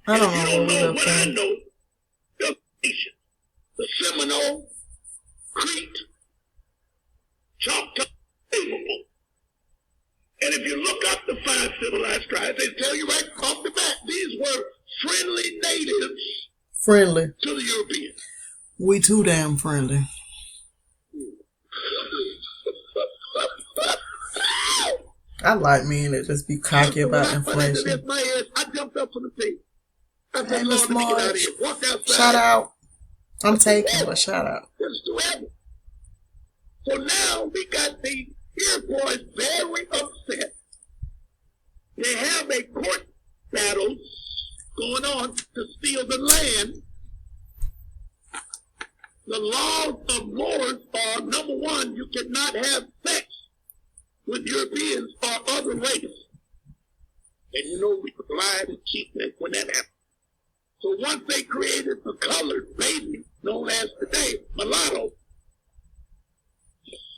I don't know what I know, the nation, the Seminole, Crete, Choctaw, capable. And if you look up the 5 civilized tribes, they tell you right off the bat, these were friendly natives. Friendly. To the Europeans. We too damn friendly. I like men that just be cocky about inflation. I jumped up from the table. I said, Lord, let me get out of here. Walked outside. Shout out. I'm taking, but shout out. So now we got the Iroquois very upset. They have a court battle going on to steal the land. The laws of Moors are, number one, you cannot have sex with Europeans or other races. And you know we lied and cheated when that happened. So once they created the colored baby, known as today mulatto,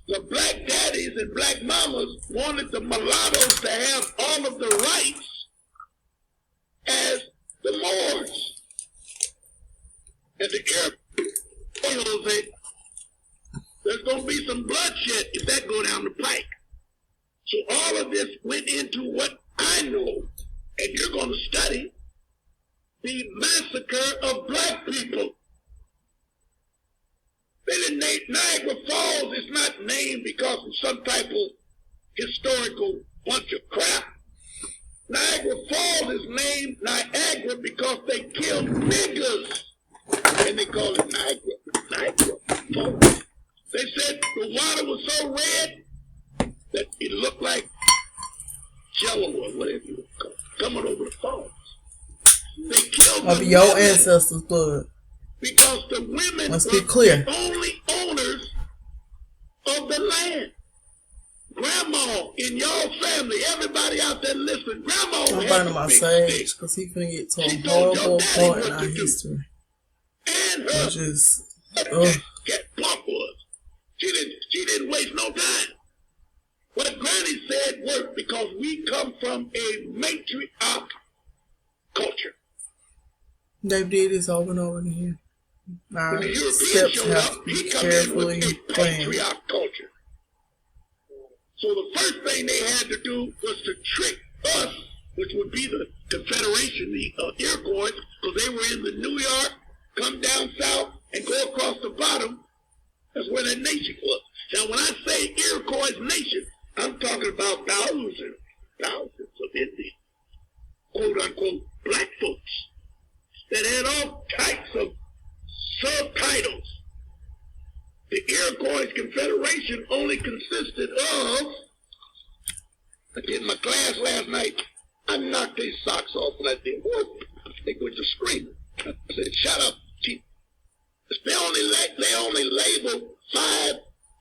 the black daddies and black mamas wanted the mulattoes to have all of the rights as the Moors. And the Arabs say, there's going to be some bloodshed if that go down the pike. So all of this went into what I know, and you're going to study, the massacre of black people. They didn't name Niagara Falls. It's not named because of some type of historical bunch of crap. Niagara Falls is named Niagara because they killed niggers. And they call it Niagara Falls. They said the water was so red that it looked like jello or whatever you would call it, coming over the falls. They killed of your ancestors' blood. Because the women Let's were be clear. the only owners of the land. Grandma in your family, everybody out there listening, Grandma I'm burning my sage because he finna get to a horrible point in our history. And her which is, cat plump was. She didn't waste no time. What Granny said worked because we come from a matriarch culture. They've did this over and over again. Our when the steps have to be carefully planned. Culture. So the first thing they had to do was to trick us, which would be the Confederation, the Iroquois, because they were in the New York, come down south, and go across the bottom. That's where that nation was. Now, when I say Iroquois nation, I'm talking about thousands of Indians, quote-unquote, black folks, that had all types of subtitles. The Iroquois Confederation only consisted of, I did my class last night, I knocked their socks off and I did, what? They were just screaming. I said, shut up, chief. They only labeled 5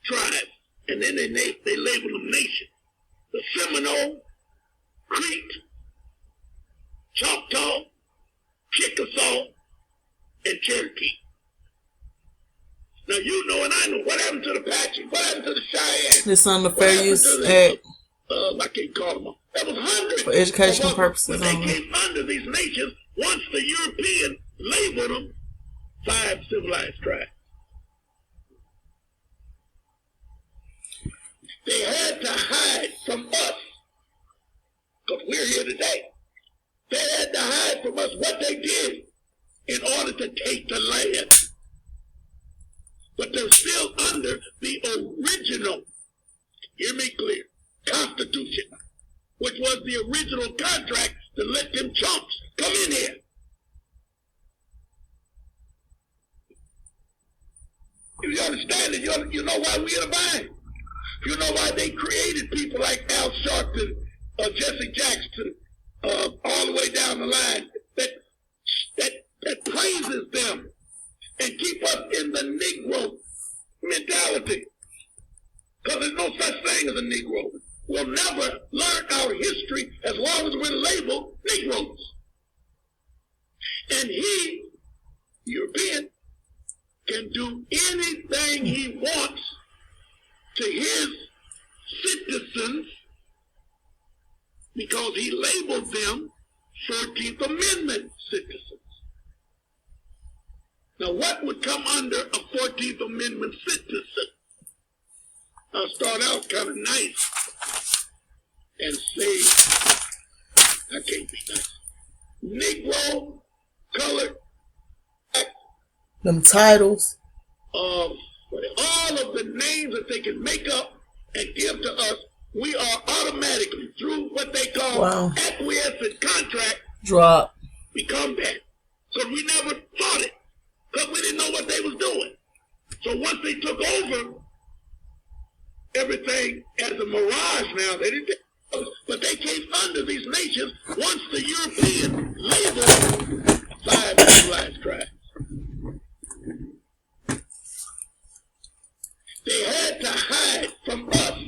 tribes, and then they labeled them nations. The Seminole, Crete, Choctaw, Chickasaw, and Cherokee. Now you know and I know what happened to the Apache, what happened to the Cheyenne. It's on the Fair Use Act. I can't call them all. That was hundreds. For educational purposes. But they came under these nations once the European labeled them 5 civilized tribes. They had to hide from us, because we're here today. They had to hide from us what they did in order to take the land. But they're still under the original, hear me clear, Constitution, which was the original contract to let them chumps come in here. If you understand it, you know why we're in a bind. You know why they created people like Al Sharpton, Jesse Jackson, all the way down the line, that praises them and keep us in the Negro mentality. Because there's no such thing as a Negro. We'll never learn our history as long as we're labeled Negroes. And he, European, can do anything he wants to his citizens because he labeled them 14th Amendment citizens. Now, what would come under a 14th Amendment citizen? I'll start out kind of nice and say, I can't be nice. Negro, colored, black, them titles. all of the names that they can make up and give to us, we are automatically, through what they call acquiescent contract, drop, become that. So we never thought it, because we didn't know what they was doing. So once they took over everything as a mirage now, they didn't, but they came under these nations once the European labeled 5 civilized tribes. They had to hide from us.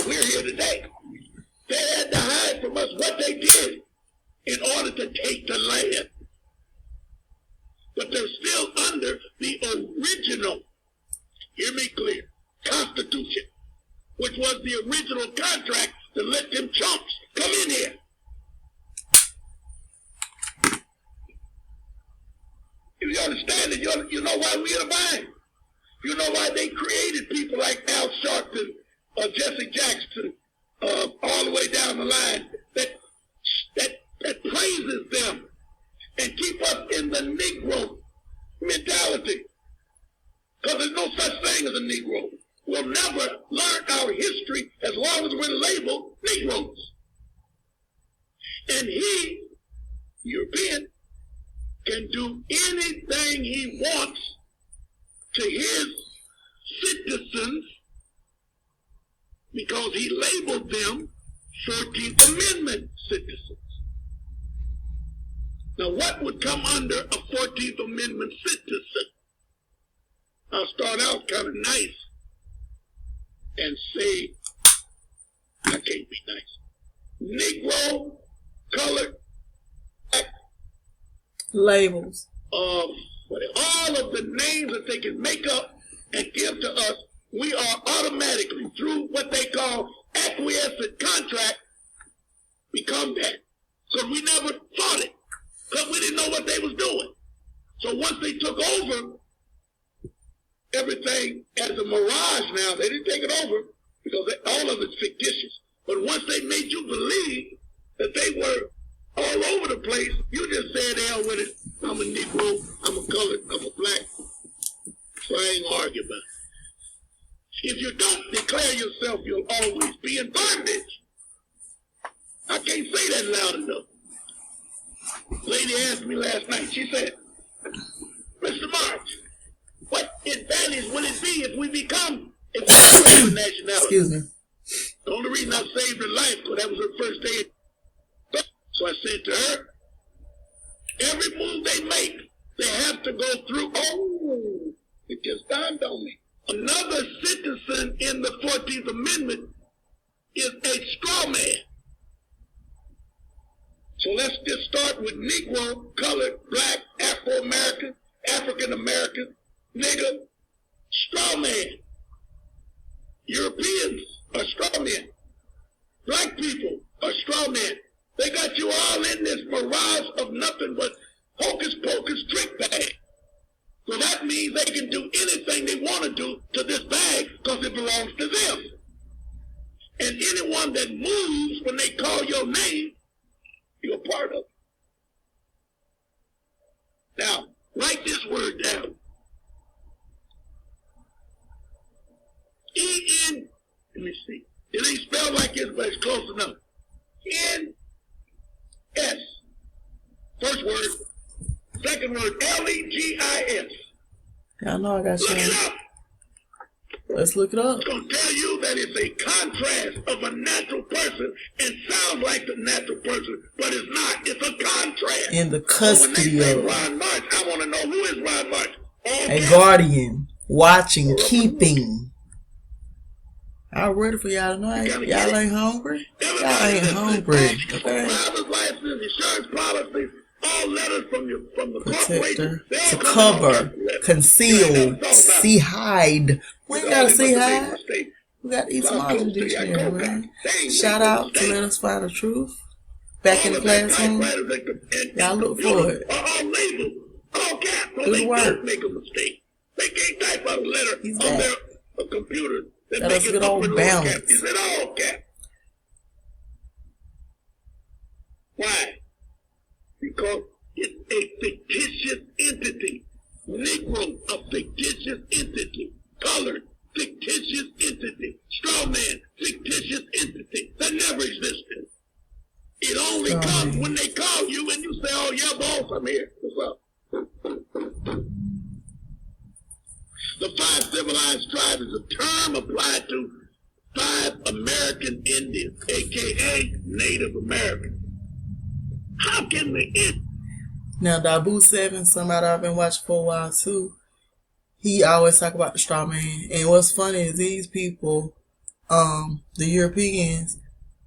We're here today. They had to hide from us what they did in order to take the land. But they're still under the original, hear me clear, Constitution, which was the original contract to let them chumps come in here. If you understand it, you know why we're in a bind. You know why they created people like Al Sharpton or Jesse Jackson, all the way down the line, that praises them and keep us in the Negro mentality. Because there's no such thing as a Negro. We'll never learn our history as long as we're labeled Negroes. And he, European, can do anything he wants to his citizens because he labeled them 14th Amendment citizens. Now, what would come under a 14th Amendment citizen? I'll start out kind of nice and say, I can't be nice. Negro, colored, black, labels. All of the names that they can make up and give to us, we are automatically, through what they call acquiescent contract, become that. So we never thought it, because we didn't know what they was doing. So once they took over everything as a mirage now, they didn't take it over because all of it's fictitious. But once they made you believe that they were all over the place, you just said, hell with it. I'm a Negro, I'm a colored, I'm a black. So I ain't arguing about it. If you don't declare yourself, you'll always be in bondage. I can't say that loud enough. Lady asked me last night, she said, Mr. March, what advantage will it be if we become a nationality? Excuse me. The only reason I saved her life, because that was her first day. So I said to her, every move they make, they have to go through. Oh, it just dawned on me. Another citizen in the 14th Amendment is a straw man. So let's just start with Negro, colored, black, Afro-American, African-American, nigger, straw man. Europeans are straw men. Black people are straw men. They got you all in this mirage of nothing but hocus pocus trick bag. So that means they can do anything they want to do to this bag because it belongs to them. And anyone that moves when they call your name, you're a part of it. Now, write this word down. E-N, let me see. It ain't spelled like this, but it's close enough. N-S. First word. Second word, L-E-G-I-S. Yeah, I know I got you. Look it up. Let's look it up. It's going to tell you that it's a contrast of a natural person and sounds like the natural person, but it's not. It's a contrast. In the So custody when they say of Ron March, I want to know who is Ron March. a guardian, watching, keeping. I'm ready for y'all tonight. Y'all ain't hungry? Y'all ain't hungry. Okay? Driver's license, insurance policies, all letters from the corporation. Protector, to cover, conceal, see, hide. We ain't gotta see hide. We got to eat some oxygen dictionary, man. Shout out to Let Us Find the Truth. back in the of that classroom. typewriters and Y'all look for computers it. are all labeled, all caps, so Do they the work. don't make a mistake. They can't type out a letter He's on back. their computer that Got make us it good up old in lower balance. caps. Is it all caps? Why? Because it's a fictitious entity. Negro, a fictitious entity. Colored, fictitious entity. Straw man, fictitious entity. That never existed. It only comes when they call you and you say, oh, yeah, boss, I'm here. What's up? The 5 civilized tribes is a term applied to 5 American Indians, a.k.a. Native Americans. How can the Now, Dabu 7, somebody I've been watching for a while too, he always talk about the straw man. And what's funny is these people, the Europeans,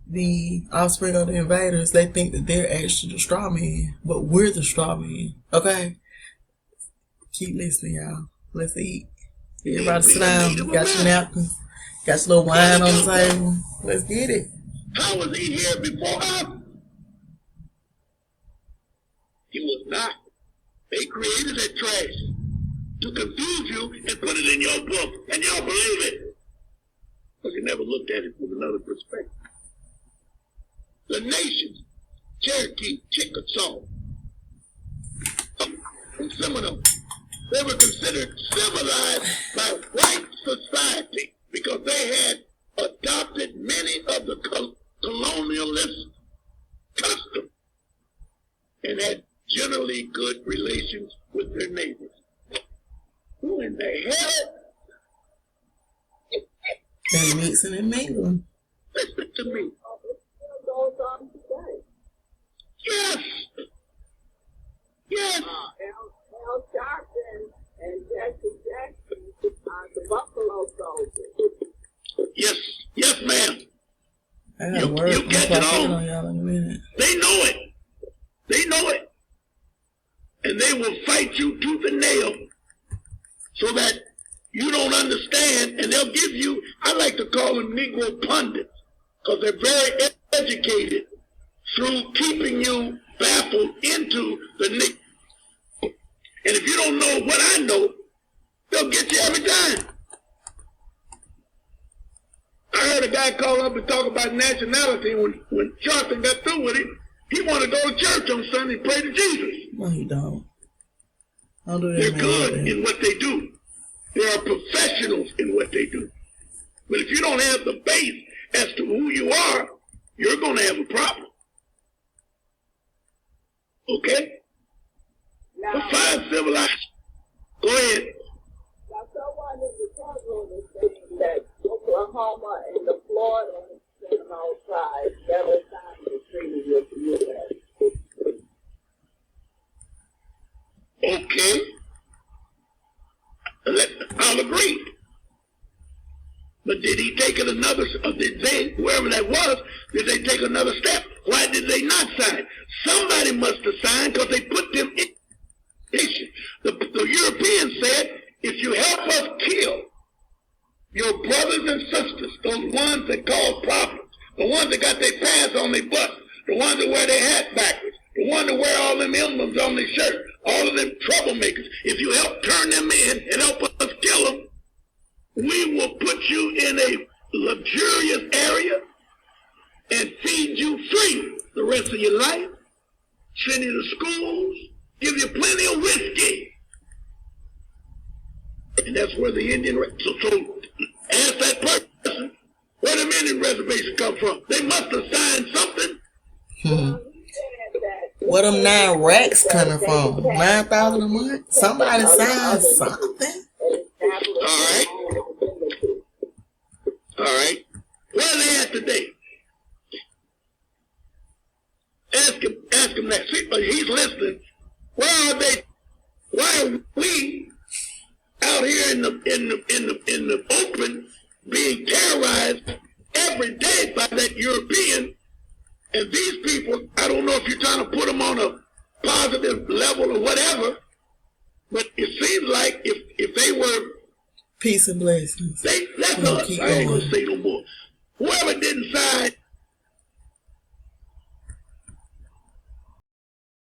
the offspring of the invaders, they think that they're actually the straw man, but we're the straw man. Okay? Keep listening, y'all. Let's eat. Everybody sit down. Got your napkins. Got your little wine on the table. Let's get it. How was he here before us? He was not. They created that trash to confuse you and put it in your book, and y'all believe it. Because you never looked at it from another perspective. The nations, Cherokee, Chickasaw, and Seminole, they were considered civilized by white society because they had adopted many of the colonialist customs and had generally good relations with their neighbors. Who in the hell? They're mixing and mingling. Listen to me. Yes. Yes. Al Sharpton and Jesse Jackson are the Buffalo Soldiers. Yes. Yes, ma'am. I gotta work. You catch it on. Y'all in a minute. They know it. They know it. And they will fight you tooth and nail so that you don't understand, and they'll give you, I like to call them Negro pundits, because they're very educated through keeping you baffled into the Negro. And if you don't know what I know, they'll get you every time. I heard a guy call up and talk about nationality. When Charlton got through with it, he wanted to go to church on Sunday and pray to Jesus. No, you don't. Don't do that. They're good in what they do. They are professionals in what they do. But if you don't have the base as to who you are, you're going to have a problem. Okay? Now, The 5 civilized. Go ahead. now someone in the chat room is saying that Oklahoma and the Florida and Seminole tribes never signed the treaty with the U.S. Okay. I'll agree. But did he take it another, did they, whoever that was, did they take another step? Why did they not sign? Somebody must have signed because they put them in. The Europeans said, if you help us kill your brothers and sisters, those ones that cause problems, the ones that got their pants on their butts, the ones that wear their hat backwards, the ones that wear all them emblems on their shirt, all of them troublemakers, if you help turn them in and help us kill them, we will put you in a luxurious area and feed you free the rest of your life, send you to schools, give you plenty of whiskey. And that's where the Indian, so ask that person, where them Indian reservations come from? They must have signed something. Where them 9 racks coming from? 9,000 a month? Somebody signed something. All right. All right. Where are they at today? Ask him that. See, he's listening. Where are they? Why are we out here in the open being terrorized every day by that European? And these people, I don't know if you're trying to put them on a positive level or whatever, but it seems like if they were peace and blessings. that's us. I ain't gonna say no more. Whoever didn't sign